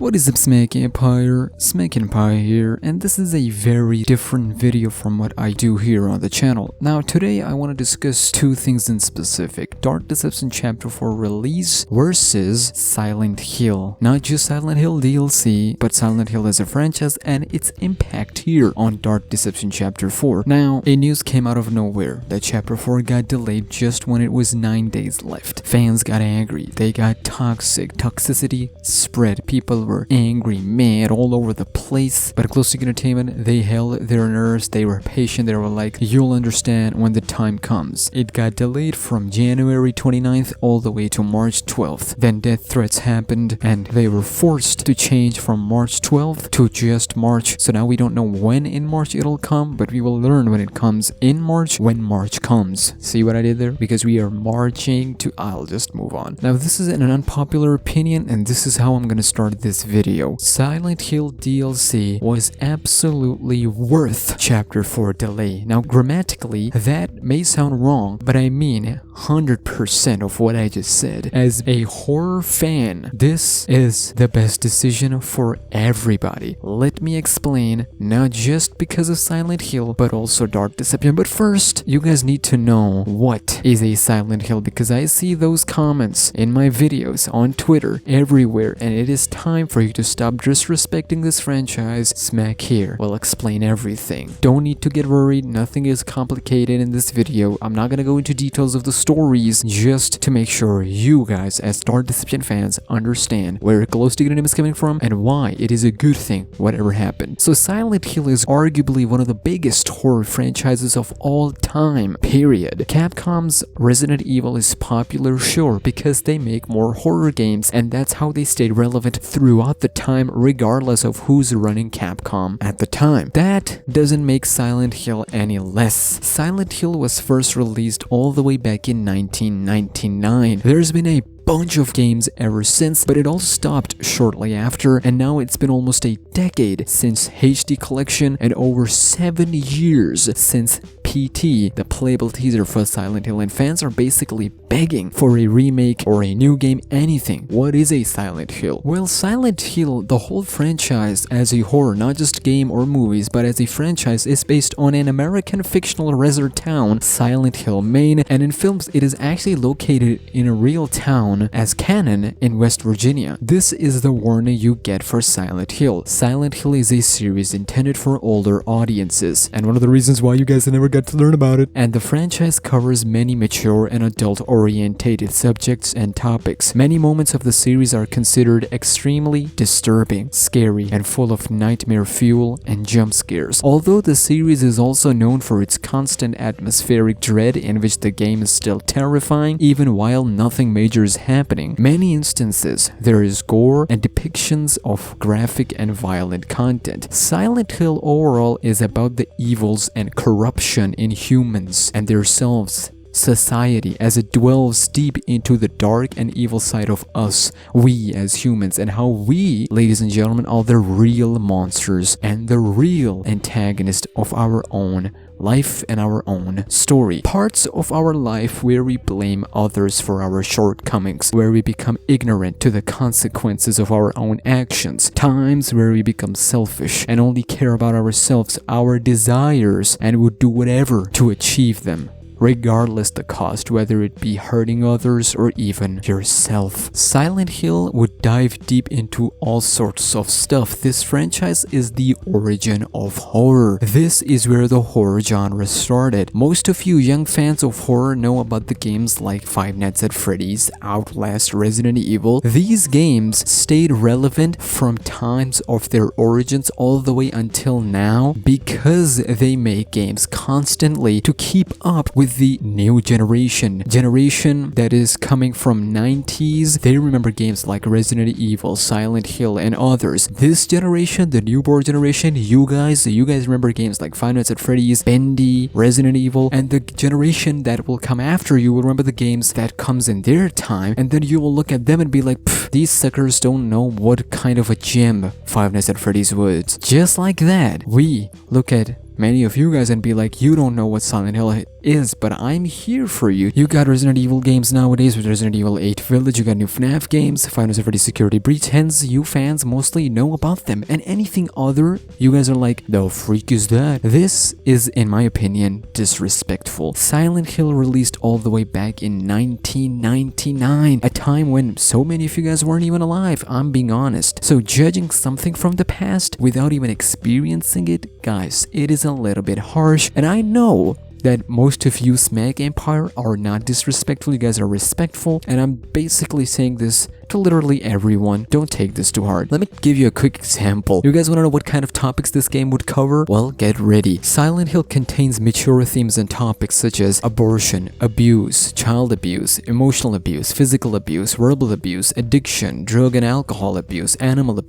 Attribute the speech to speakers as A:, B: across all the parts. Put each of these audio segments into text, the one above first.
A: What is up, SmackNPie here, and this is a very different video from what I do here on the channel. Now today I want to discuss two things in specific: Dark Deception Chapter 4 release versus Silent Hill. Not just Silent Hill DLC, but Silent Hill as a franchise and its impact here on Dark Deception Chapter 4. Now, a news came out of nowhere that Chapter 4 got delayed just when it was 9 days left. Fans got angry, they got toxic, toxicity spread, people were angry, mad, all over the place. But Glowstick Entertainment, they held their nerves, they were patient, they were like, you'll understand when the time comes. It got delayed from January 29th all the way to March 12th. Then death threats happened and they were forced to change from March 12th to just March. So now we don't know when in March it'll come, but we will learn when it comes in March, when March comes. See what I did there? Because we are marching to... I'll just move on. Now this is an unpopular opinion and this is how I'm gonna start this video. Silent Hill DLC was absolutely worth Chapter 4 delay. Now grammatically that may sound wrong, but I mean 100% of what I just said. As a horror fan, this is the best decision for everybody. Let me explain, not just because of Silent Hill, but also Dark Deception. But first, you guys need to know what is a Silent Hill, because I see those comments in my videos on Twitter everywhere, and it is time for you to stop disrespecting this franchise. Smack here will explain everything. Don't need to get worried, nothing is complicated in this video. I'm not gonna go into details of the stories, just to make sure you guys as Dark Deception fans understand where Glowstick Entertainment is coming from and why it is a good thing whatever happened. So Silent Hill is arguably one of the biggest horror franchises of all time, period. Capcom's Resident Evil is popular, sure, because they make more horror games, and that's how they stayed relevant throughout the time, regardless of who's running Capcom at the time. That doesn't make Silent Hill any less. Silent Hill was first released all the way back in 1999. There's been a bunch of games ever since, but it all stopped shortly after, and now it's been almost a decade since HD Collection and over 7 years since PT, the playable teaser for Silent Hill, and fans are basically begging for a remake or a new game, anything. What is a Silent Hill? Well, Silent Hill, the whole franchise as a horror, not just game or movies, but as a franchise, is based on an American fictional resort town, Silent Hill, Maine, and in films it is actually located in a real town as canon in West Virginia. This is the warning you get for Silent Hill. Silent Hill is a series intended for older audiences, and one of the reasons why you guys never got to learn about it. And the franchise covers many mature and adult-orientated subjects and topics. Many moments of the series are considered extremely disturbing, scary, and full of nightmare fuel and jump scares. Although the series is also known for its constant atmospheric dread, in which the game is still terrifying even while nothing major is happening. Many instances there is gore and depictions of graphic and violent content. Silent Hill overall is about the evils and corruption in humans and their selves, society, as it dwells deep into the dark and evil side of us, we as humans, and how we, ladies and gentlemen, are the real monsters and the real antagonist of our own life and our own story. Parts of our life where we blame others for our shortcomings, where we become ignorant to the consequences of our own actions. Times where we become selfish and only care about ourselves, our desires, and would do whatever to achieve them, regardless the cost, whether it be hurting others or even yourself. Silent Hill would dive deep into all sorts of stuff. This franchise is the origin of horror. This is where the horror genre started. Most of you young fans of horror know about the games like Five Nights at Freddy's, Outlast, Resident Evil. These games stayed relevant from times of their origins all the way until now because they make games constantly to keep up with the new generation that is coming from 90s. They remember games like Resident Evil, Silent Hill, and others. This generation, the newborn generation, you guys remember games like Five Nights at Freddy's, Bendy, Resident Evil, and the generation that will come after you will remember the games that comes in their time, and then you will look at them and be like, these suckers don't know what kind of a gem Five Nights at Freddy's was. Just like that, we look at many of you guys and be like, you don't know what Silent Hill is, but I'm here for you. You got Resident Evil games nowadays with Resident Evil 8 Village, you got new FNAF games, Final Fantasy Security Breach, hence you fans mostly know about them, and anything other, you guys are like, the freak is that? This is, in my opinion, disrespectful. Silent Hill released all the way back in 1999, a time when so many of you guys weren't even alive, I'm being honest. So judging something from the past without even experiencing it, guys, it is a little bit harsh, and I know that most of you SmackNPie are not disrespectful, you guys are respectful, and I'm basically saying this to literally everyone. Don't take this too hard. Let me give you a quick example. You guys want to know what kind of topics this game would cover? Well, get ready. Silent Hill contains mature themes and topics such as abortion, abuse, child abuse, emotional abuse, physical abuse, verbal abuse, addiction, drug and alcohol abuse, animal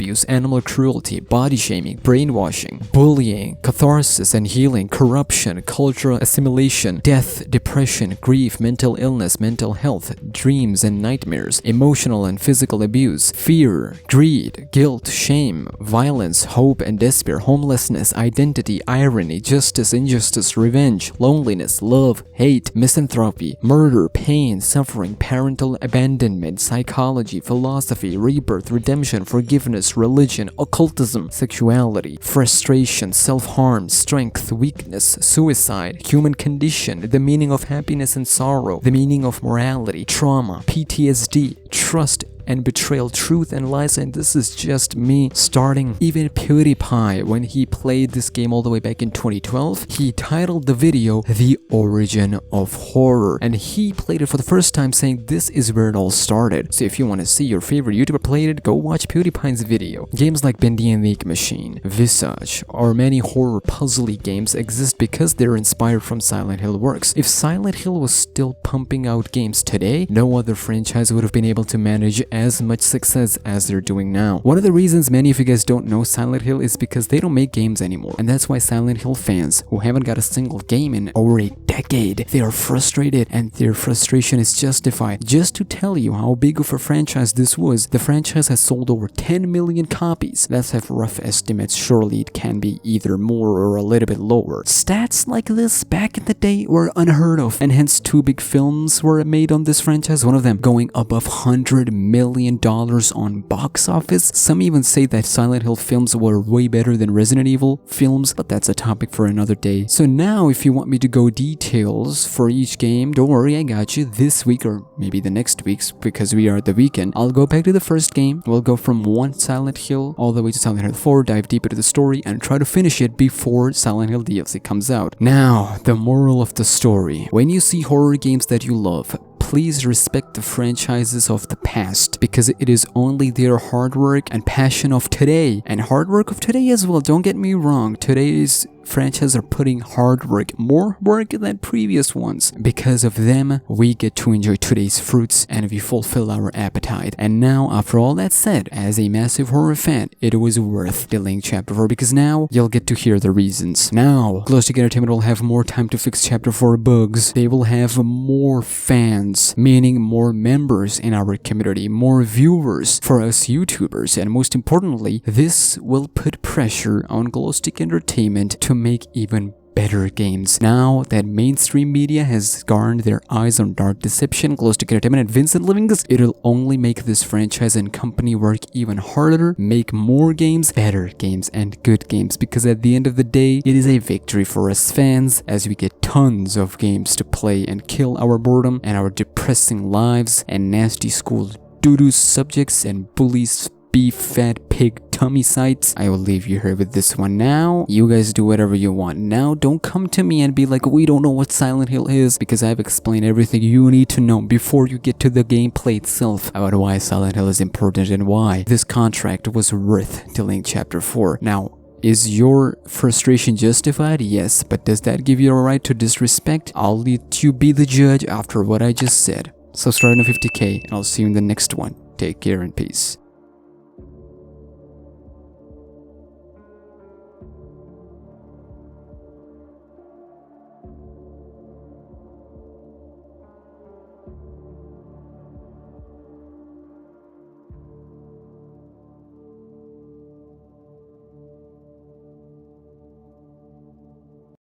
A: cruelty, body shaming, brainwashing, bullying, catharsis and healing, corruption, cultural assimilation, death, depression, grief, mental illness, mental health, dreams and nightmares, emotional and physical abuse, fear, greed, guilt, shame, violence, hope and despair, homelessness, identity, irony, justice, injustice, revenge, loneliness, love, hate, misanthropy, murder, pain, suffering, parental abandonment, psychology, philosophy, rebirth, redemption, forgiveness, religion, occultism, sexuality, frustration, self-harm, strength, weakness, suicide, human condition, the meaning of happiness and sorrow, the meaning of morality, trauma, PTSD, trust and betrayal, truth and lies, and this is just me starting. Even PewDiePie, when he played this game all the way back in 2012, he titled the video The Origin of Horror, and he played it for the first time saying this is where it all started. So if you want to see your favorite YouTuber play it, go watch PewDiePie's video. Games like Bendy and the Ink Machine, Visage, or many horror puzzly games exist because they're inspired from Silent Hill works. If Silent Hill was still pumping out games today, no other franchise would have been able to manage as much success as they're doing now. One of the reasons many of you guys don't know Silent Hill is because they don't make games anymore, and that's why Silent Hill fans who haven't got a single game in over a decade, they are frustrated, and their frustration is justified. Just to tell you how big of a franchise this was, the franchise has sold over 10 million copies. Let's have rough estimates, surely it can be either more or a little bit lower. Stats like this back in the day were unheard of, and hence 2 big films were made on this franchise, one of them going above $100 million on box office. Some even say that Silent Hill films were way better than Resident Evil films, but that's a topic for another day. So now if you want me to go details for each game, don't worry, I got you. This week or maybe the next weeks, because we are at the weekend, I'll go back to the first game. We'll go from 1 Silent Hill all the way to Silent Hill 4, dive deep into the story, and try to finish it before Silent Hill DLC comes out. Now, the moral of the story. When you see horror games that you love, please respect the franchises of the past, because it is only their hard work and passion of today, and hard work of today as well, don't get me wrong. Today's franchises are putting hard work, more work than previous ones. Because of them, we get to enjoy today's fruits and we fulfill our appetite. And now, after all that said, as a massive horror fan, it was worth delaying Chapter 4, because now you'll get to hear the reasons. Now, Glowstick Entertainment will have more time to fix Chapter 4 bugs. They will have more fans, meaning more members in our community, more viewers for us YouTubers, and most importantly, this will put pressure on Glowstick Entertainment to make even better games. Now that mainstream media has garnered their eyes on Dark Deception, Glowstick Entertainment, and Vincent Living's, it'll only make this franchise and company work even harder, make more games, better games, and good games, because at the end of the day, it is a victory for us fans as we get tons of games to play and kill our boredom and our depressing lives and nasty school doo-doo subjects and bullies, beef, fat pig tummy sites. I will leave you here with this one. Now, you guys do whatever you want. Now, don't come to me and be like, we don't know what Silent Hill is, because I've explained everything you need to know before you get to the gameplay itself about why Silent Hill is important and why this contract was worth delaying Chapter 4. Now, is your frustration justified? Yes, but does that give you a right to disrespect? I'll let you be the judge after what I just said. Subscribe to 50k, and I'll see you in the next one. Take care and peace.